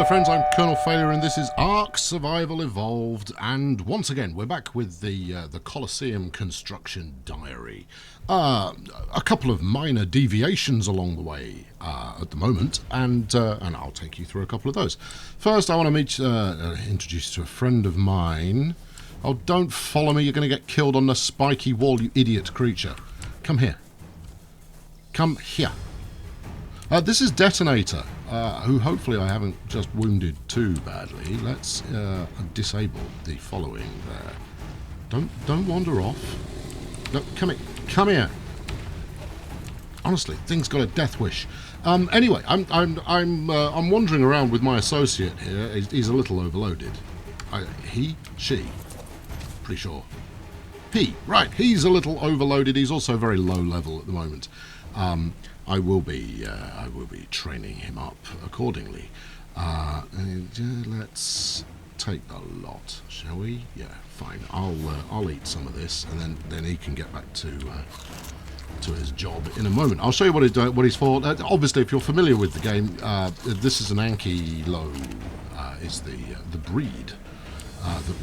friends, I'm Colonel Failure and this is ARK Survival Evolved, and once again we're back with the Colosseum construction diary. A couple of minor deviations along the way at the moment, and I'll take you through a couple of those. First, I want to introduce you to a friend of mine. Oh, don't follow me, you're going to get killed on the spiky wall, you idiot creature. Come here. Come here. This is Detonator, who hopefully I haven't just wounded too badly. Let's disable the following there. Don't wander off. No, come here. Honestly, thing's got a death wish. Anyway, I'm wandering around with my associate here. He's a little overloaded. She, pretty sure. Right. He's a little overloaded. He's also very low level at the moment. I will be training him up accordingly. Let's take the lot, shall we? Yeah, fine. I'll eat some of this, and then he can get back to his job in a moment. I'll show you what he's for. Obviously, if you're familiar with the game, this is an Ankylo, is the breed that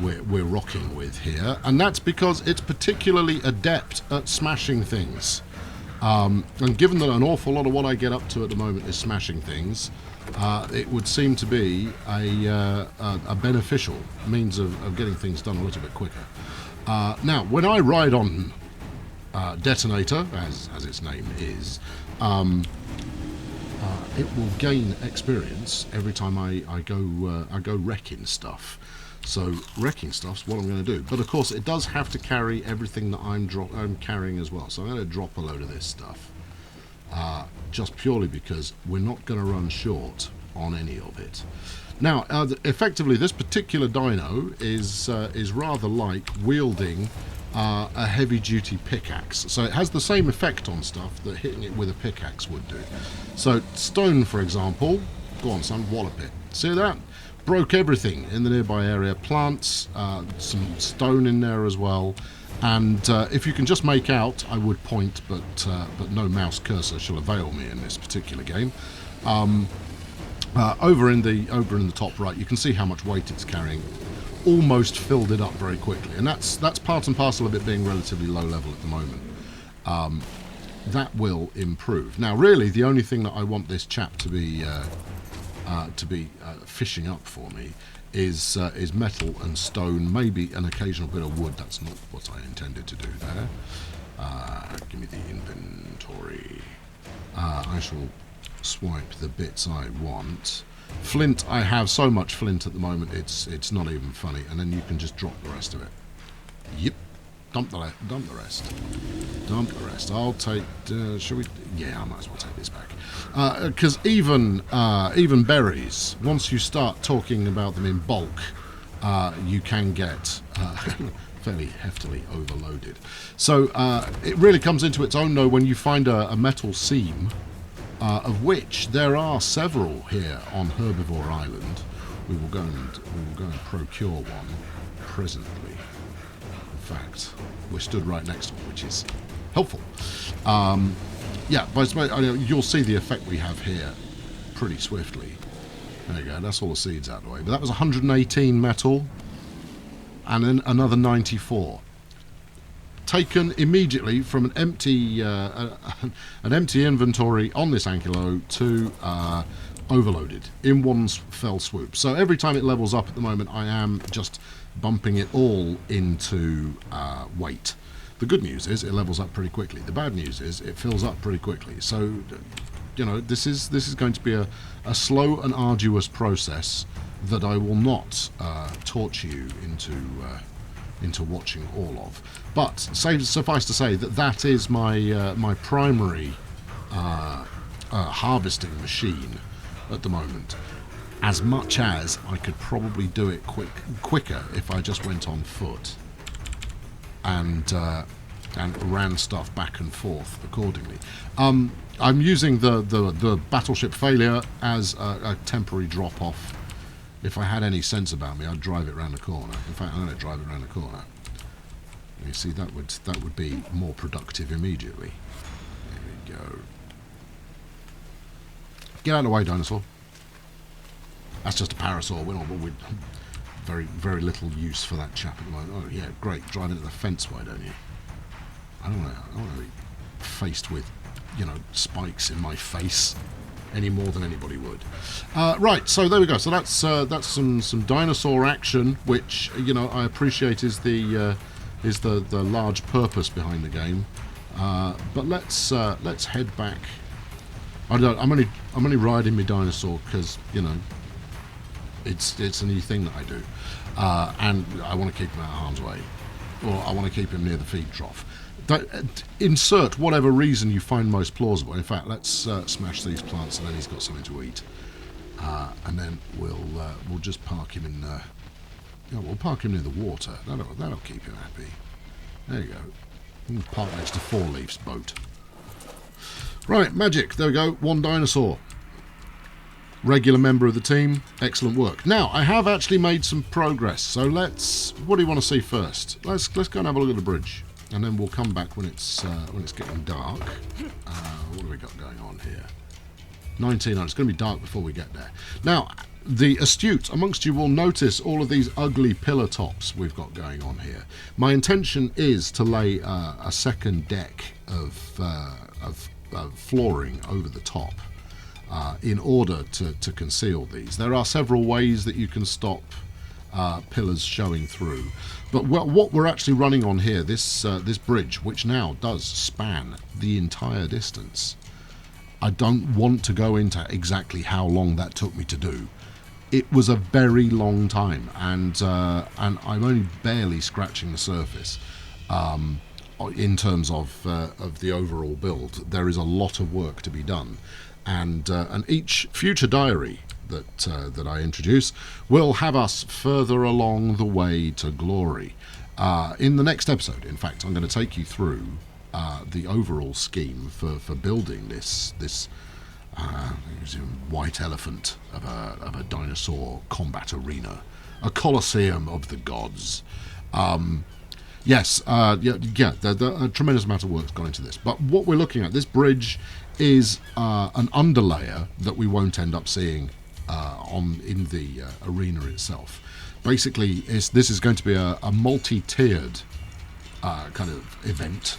we're rocking with here, and that's because it's particularly adept at smashing things. And given that an awful lot of what I get up to at the moment is smashing things, it would seem to be a beneficial means of getting things done a little bit quicker. Now, when I ride on Detonator, as its name is, it will gain experience every time I go wrecking stuff. So wrecking stuff's what I'm going to do, but of course it does have to carry everything that I'm carrying as well. So I'm going to drop a load of this stuff, just purely because we're not going to run short on any of it. Now, effectively, this particular dino is rather like wielding a heavy-duty pickaxe. So it has the same effect on stuff that hitting it with a pickaxe would do. So stone, for example, go on, son, wallop it. See that? Broke everything in the nearby area. Plants, some stone in there as well, and if you can just make out, I would point, but no mouse cursor shall avail me in this particular game. Over in the top right, you can see how much weight it's carrying. Almost filled it up very quickly, and that's part and parcel of it being relatively low level at the moment. That will improve. Now, really, the only thing that I want this chap to be fishing up for me is metal and stone, maybe an occasional bit of wood. That's not what I intended to do there. Give me the inventory. I shall swipe the bits I want. Flint, I have so much flint at the moment, it's not even funny, and then you can just drop the rest of it. Yep. Dump the rest. Dump the rest. I'll take. Shall we? Yeah, I might as well take this back. Because even berries, once you start talking about them in bulk, you can get fairly heftily overloaded. So it really comes into its own, though, when you find a metal seam, of which there are several here on Herbivore Island. We will go and procure one presently. Fact, we're stood right next to it, which is helpful. Yeah, but you'll see the effect we have here pretty swiftly. There you go, that's all the seeds out of the way. But that was 118 metal, and then another 94. Taken immediately from an empty inventory on this Ankylo to overloaded in one fell swoop. So every time it levels up at the moment, I am just bumping it all into weight. The good news is it levels up pretty quickly. The bad news is it fills up pretty quickly. So, you know, this is going to be a slow and arduous process that I will not torture you into watching all of. But suffice to say that is my primary harvesting machine at the moment. As much as I could probably do it quicker if I just went on foot and ran stuff back and forth accordingly. I'm using the battleship Failure as a temporary drop off. If I had any sense about me, I'd drive it around the corner. In fact, I'm going to drive it around the corner. You see, that would be more productive immediately. There we go. Get out of the way, dinosaur. That's just a parasaur. We're very little use for that chap at the moment. Oh yeah, great. Drive into the fence, why don't you? I don't want to be faced with, spikes in my face any more than anybody would. Right, so there we go. So that's some dinosaur action, which I appreciate is the large purpose behind the game. But let's head back. I'm only riding my dinosaur because it's a new thing that I do, and I want to keep him out of harm's way, or I want to keep him near the feed trough. Insert whatever reason you find most plausible. In fact, let's smash these plants, and then he's got something to eat, and then we'll just park him in. We'll park him near the water. That'll keep him happy. There you go. We'll park next to Four Leaf's boat. Right, magic. There we go. One dinosaur. Regular member of the team. Excellent work. Now, I have actually made some progress. So what do you want to see first? Let's go and have a look at the bridge, and then we'll come back when it's getting dark. What have we got going on here? 19. It's going to be dark before we get there. Now, the astute amongst you will notice all of these ugly pillar tops we've got going on here. My intention is to lay a second deck of flooring over the top in order to conceal these. There are several ways that you can stop pillars showing through, but what we're actually running on here, this bridge, which now does span the entire distance. I don't want to go into exactly how long that took me to do. It was a very long time, and I'm only barely scratching the surface. In terms of the overall build, there is a lot of work to be done, and each future diary that I introduce will have us further along the way to glory. In the next episode, in fact, I'm going to take you through the overall scheme for building this white elephant of a dinosaur combat arena, a colosseum of the gods. Yes, a tremendous amount of work's gone into this. But what we're looking at, this bridge is an underlayer that we won't end up seeing in the arena itself. Basically, this is going to be a multi-tiered kind of event.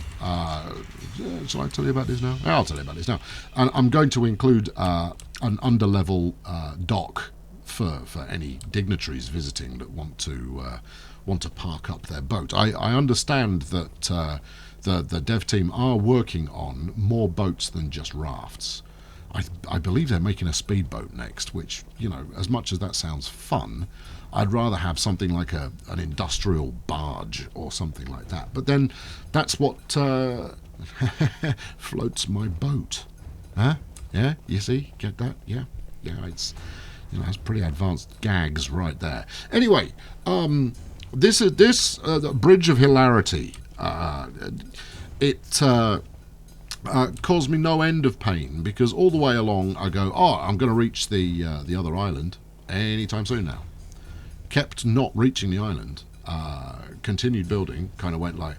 Shall I tell you about this now? I'll tell you about this now. And I'm going to include an underlevel dock for any dignitaries visiting that want to park up their boat. I understand that the dev team are working on more boats than just rafts. I believe they're making a speedboat next, which, as much as that sounds fun, I'd rather have something like an industrial barge or something like that. But then that's what floats my boat. Huh? Yeah, you see? Get that? Yeah, it's that's pretty advanced gags right there. Anyway, this bridge of hilarity. It caused me no end of pain, because all the way along I go, I'm going to reach the other island anytime soon now. Kept not reaching the island. Continued building. Kind of went like,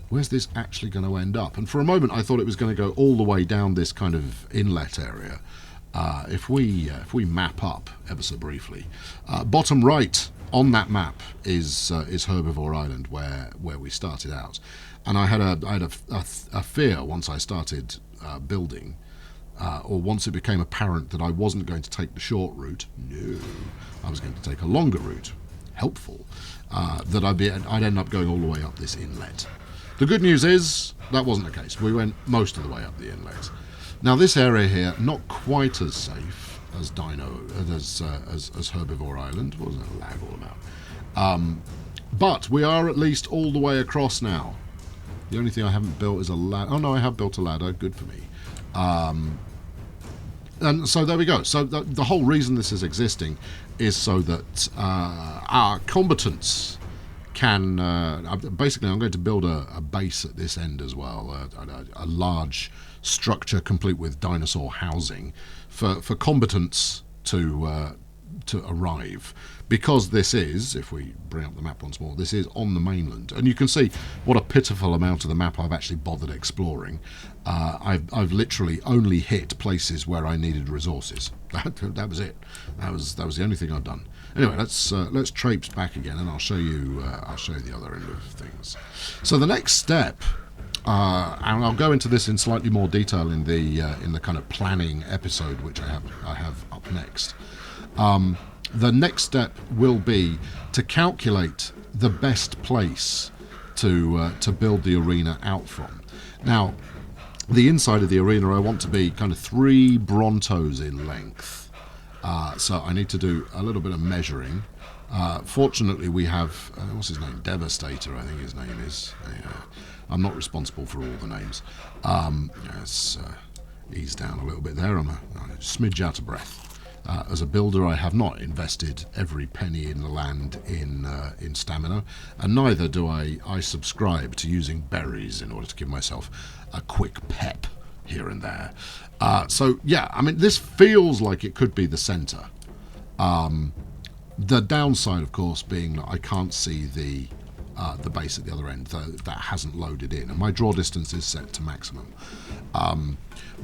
where's this actually going to end up? And for a moment I thought it was going to go all the way down this kind of inlet area. If we map up ever so briefly, bottom right on that map is Herbivore Island, where we started out, and I had a fear once I started building, or once it became apparent that I wasn't going to take the short route. No, I was going to take a longer route. Helpful, that I'd end up going all the way up this inlet. The good news is that wasn't the case. We went most of the way up the inlet. Now this area here, not quite as safe as Herbivore Island. What was that lag all about? But we are at least all the way across now. The only thing I haven't built is a ladder. Oh no, I have built a ladder. Good for me. And so there we go. So the whole reason this is existing is so that our combatants can... basically, I'm going to build a base at this end as well. A large structure complete with dinosaur housing for combatants to arrive, because this is, if we bring up the map once more, this is on the mainland, and you can see what a pitiful amount of the map I've actually bothered exploring. I've literally only hit places where I needed resources. That was it. That was the only thing I've done. Anyway, let's traipse back again, and I'll show you the other end of things. So the next step, and I'll go into this in slightly more detail in the kind of planning episode, which I have up next. The next step will be to calculate the best place to build the arena out from. Now, the inside of the arena I want to be kind of 3 Brontos in length. So I need to do a little bit of measuring. Fortunately, we have, what's his name? Devastator, I think his name is. I'm not responsible for all the names. Let's ease down a little bit there. I'm a smidge out of breath. As a builder, I have not invested every penny in the land in stamina, and neither do I subscribe to using berries in order to give myself a quick pep here and there. So yeah, I mean, this feels like it could be the centre. The downside, of course, being that I can't see the base at the other end. That hasn't loaded in, and my draw distance is set to maximum.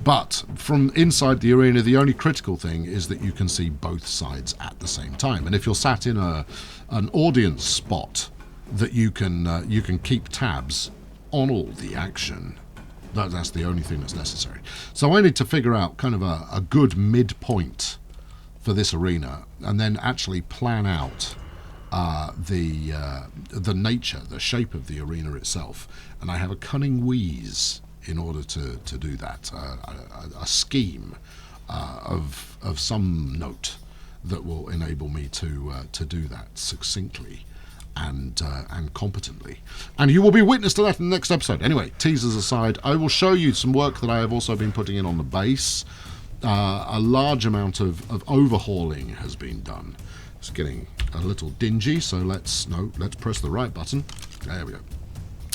But from inside the arena, the only critical thing is that you can see both sides at the same time. And if you're sat in an audience spot, that you can keep tabs on all the action. That's the only thing that's necessary. So I need to figure out kind of a good midpoint for this arena, and then actually plan out the nature, the shape of the arena itself. And I have a cunning wheeze in order to do that, a scheme of some note that will enable me to do that succinctly and competently. And you will be witness to that in the next episode. Anyway, teasers aside, I will show you some work that I have also been putting in on the base. A large amount of overhauling has been done. It's getting a little dingy, so let's press the right button. There we go.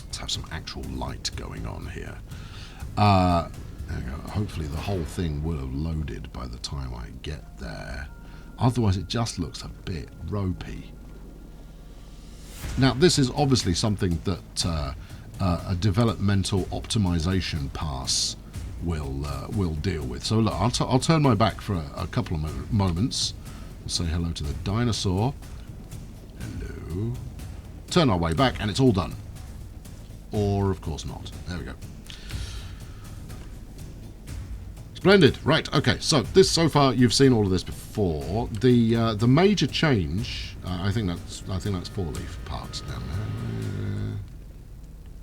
Let's have some actual light going on here. There we go. Hopefully the whole thing will have loaded by the time I get there. Otherwise it just looks a bit ropey. Now this is obviously something that a developmental optimization pass will deal with. So look, I'll turn my back for a couple of moments. We'll say hello to the dinosaur. Hello. Turn our way back, and it's all done. Or, of course not. There we go. Splendid. Right, okay. So far you've seen all of this before. The major change, I think that's 4 leaf parts down there.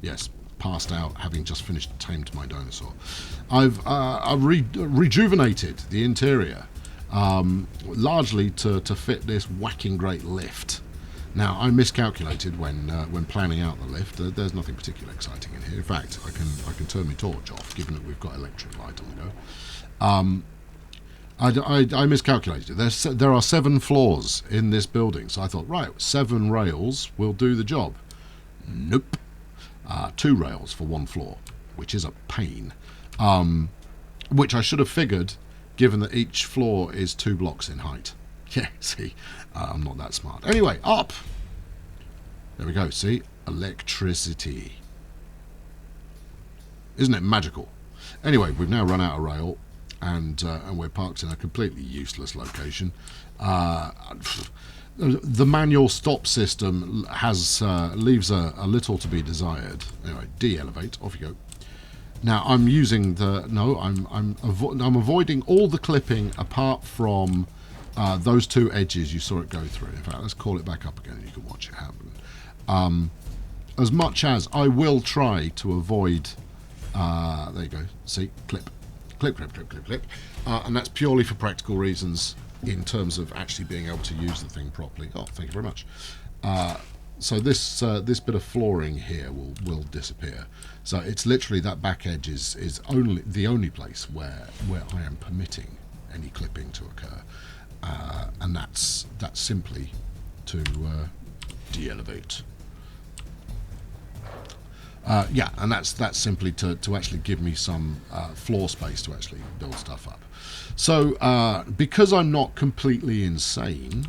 Yes, passed out, having just finished tamed my dinosaur. I've rejuvenated the interior. Largely to fit this whacking great lift. Now, I miscalculated when planning out the lift. There's nothing particularly exciting in here. In fact, I can turn my torch off, given that we've got electric light on the go. I miscalculated. There are 7 floors in this building, so I thought, right, 7 rails will do the job. Nope. 2 rails for 1 floor, which is a pain. Which I should have figured, given that each floor is 2 blocks in height. Yeah, see, I'm not that smart. Anyway, up! There we go, see? Electricity. Isn't it magical? Anyway, we've now run out of rail, and we're parked in a completely useless location. The manual stop system leaves a little to be desired. Anyway, de-elevate, off you go. Now I'm using I'm avoiding all the clipping apart from those 2 edges you saw it go through. In fact, let's call it back up again and you can watch it happen. As much as I will try to avoid, there you go, see, clip, and that's purely for practical reasons in terms of actually being able to use the thing properly. Oh, thank you very much. So this bit of flooring here will disappear. So it's literally that back edge is the only place where I am permitting any clipping to occur, and that's simply to de-elevate. Yeah, and that's simply to actually give me some floor space to actually build stuff up. So because I'm not completely insane,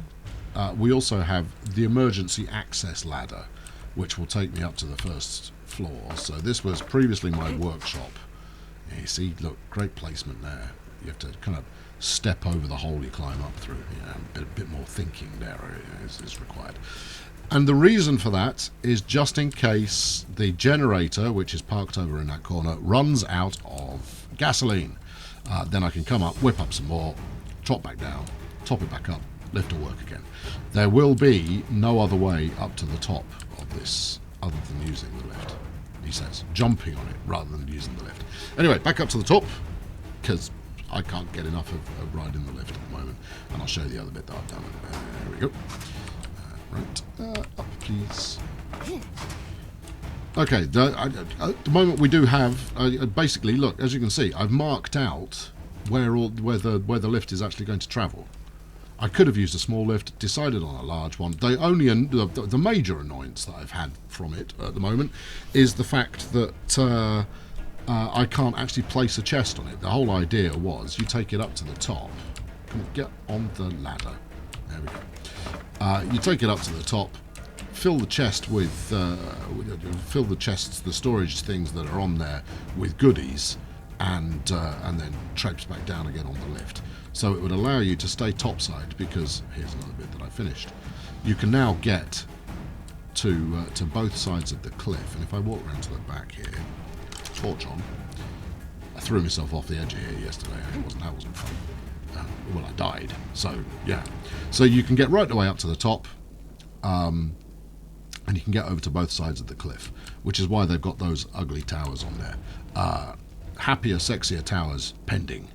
we also have the emergency access ladder, which will take me up to the first floor. So this was previously my workshop. Yeah, you see, look, great placement there. You have to kind of step over the hole you climb up through. A bit more thinking there is required. And the reason for that is just in case the generator, which is parked over in that corner, runs out of gasoline. Then I can come up, whip up some more, drop back down, top it back up, lift will work again. There will be no other way up to the top of this other than using the lift, he says, jumping on it rather than using the lift. Anyway, back up to the top, because I can't get enough of riding the lift at the moment, and I'll show you the other bit that I've done. There we go. Right, up please. Okay, at the moment we do have, basically, look, as you can see, I've marked out where the lift is actually going to travel. I could have used a small lift, decided on a large one. The major annoyance that I've had from it at the moment is the fact that I can't actually place a chest on it. The whole idea was you take it up to the top. Can we get on the ladder? There we go. You take it up to the top, fill the chest with, fill the chests, the storage things that are on there with goodies, and then traipse back down again on the lift. So it would allow you to stay topside, because here's another bit that I finished. You can now get to both sides of the cliff, and if I walk around to the back here, torch on. I threw myself off the edge of here yesterday. That wasn't fun. Well, I died. So yeah. So you can get right the way up to the top, and you can get over to both sides of the cliff, which is why they've got those ugly towers on there. Happier, sexier towers pending.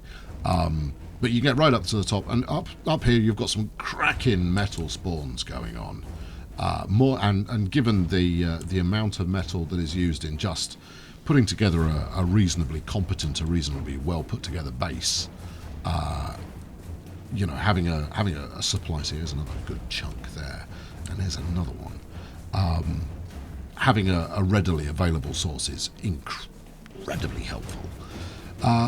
But you get right up to the top, and up here you've got some cracking metal spawns going on. And given the amount of metal that is used in just putting together a reasonably competent, a reasonably well put together base, having a supply. So here's another good chunk there, and there's another one. Having a readily available source is incredibly helpful.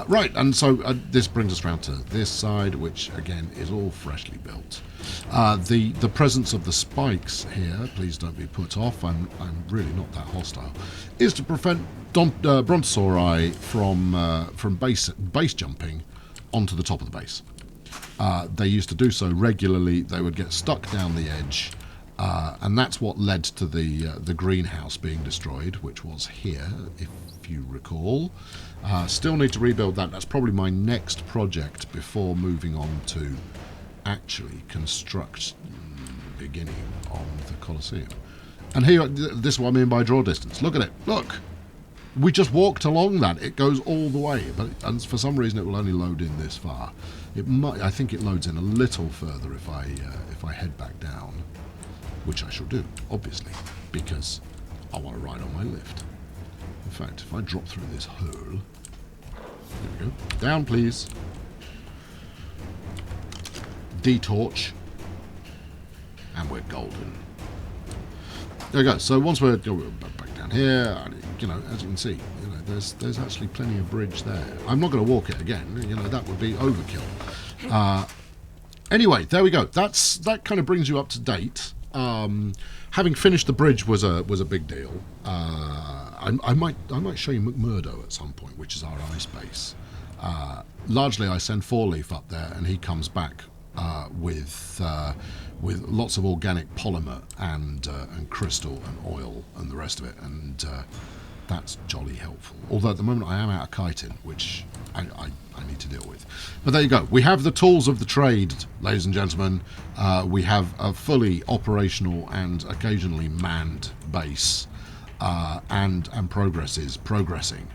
Right, and so this brings us round to this side, which again is all freshly built. The presence of the spikes here, please don't be put off, I'm really not that hostile, is to prevent brontosauri from base jumping onto the top of the base. They used to do so regularly. They would get stuck down the edge, and that's what led to the greenhouse being destroyed, which was here, if you recall. Still need to rebuild that. That's probably my next project before moving on to actually construct the beginning of the Colosseum. And here, this is what I mean by draw distance. Look at it. Look. We just walked along that. It goes all the way, and for some reason it will only load in this far. I think it loads in a little further if I head back down, which I shall do, obviously, because I want to ride on my lift. In fact, if I drop through this hole, there we go. Down, please. D-torch, and we're golden. There we go. So once we're back down here, as you can see, there's actually plenty of bridge there. I'm not going to walk it again. That would be overkill. Anyway, there we go. That kind of brings you up to date. Having finished the bridge was a big deal. I might show you McMurdo at some point, which is our ice base. Largely, I send Four Leaf up there, and he comes back with lots of organic polymer and crystal and oil and the rest of it, and that's jolly helpful. Although at the moment I am out of chitin, which I need to deal with. But there you go. We have the tools of the trade, ladies and gentlemen. We have a fully operational and occasionally manned base, and progress is progressing.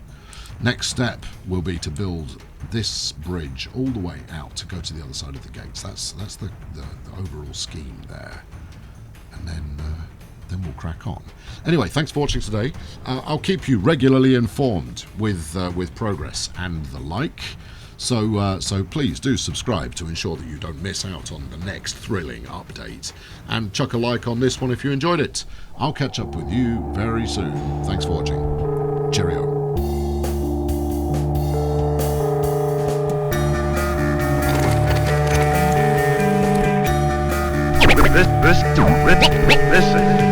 Next step will be to build this bridge all the way out to go to the other side of the gates. That's the overall scheme there, and then we'll crack on. Anyway, thanks for watching today. I'll keep you regularly informed with progress and the like. So please do subscribe to ensure that you don't miss out on the next thrilling update, and chuck a like on this one if you enjoyed it. I'll catch up with you very soon. Thanks for watching. Cheerio. This